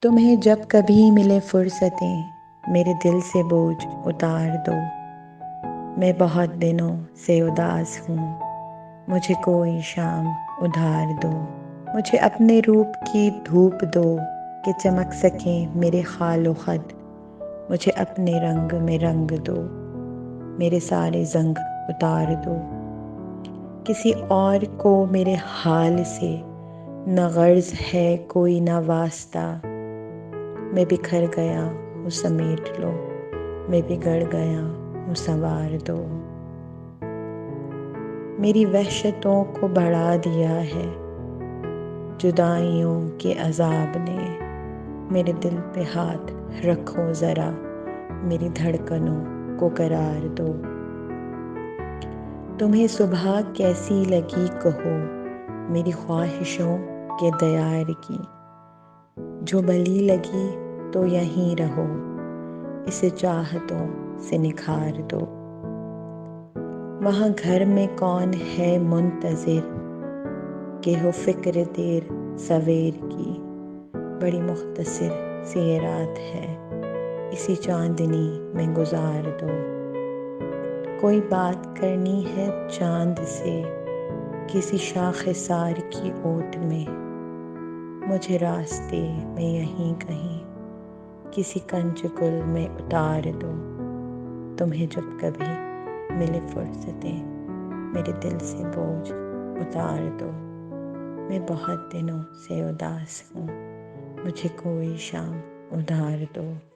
تمہیں جب کبھی ملے فرصتیں میرے دل سے بوجھ اتار دو۔ میں بہت دنوں سے اداس ہوں، مجھے کوئی شام ادھار دو۔ مجھے اپنے روپ کی دھوپ دو کہ چمک سکیں میرے خال و خد۔ مجھے اپنے رنگ میں رنگ دو، میرے سارے زنگ اتار دو۔ کسی اور کو میرے حال سے نہ غرض ہے کوئی نہ واسطہ۔ میں بکھر گیا ہوں سمیٹ لو، میں بگڑ گیا ہوں سنوار دو۔ میری وحشتوں کو بڑھا دیا ہے جدائیوں کے عذاب نے۔ میرے دل پہ ہاتھ رکھو ذرا، میری دھڑکنوں کو قرار دو۔ تمہیں صبح کیسی لگی کہو، میری خواہشوں کے دیار کی۔ جو بھلی لگی تو یہیں رہو، اسے چاہتوں سے نکھار دو۔ وہاں گھر میں کون ہے منتظر کہ ہو فکر دیر سویر کی۔ بڑی مختصر سی یہ رات ہے، اسی چاندنی میں گزار دو۔ کوئی بات کرنی ہے چاند سے کسی شاخسار کی اوٹ میں۔ مجھے راستے میں یہیں کہیں کسی کنج گل میں اتار دو۔ تمہیں جب کبھی ملے فرصتیں میرے دل سے بوجھ اتار دو۔ میں بہت دنوں سے اداس ہوں، مجھے کوئی شام ادھار دو۔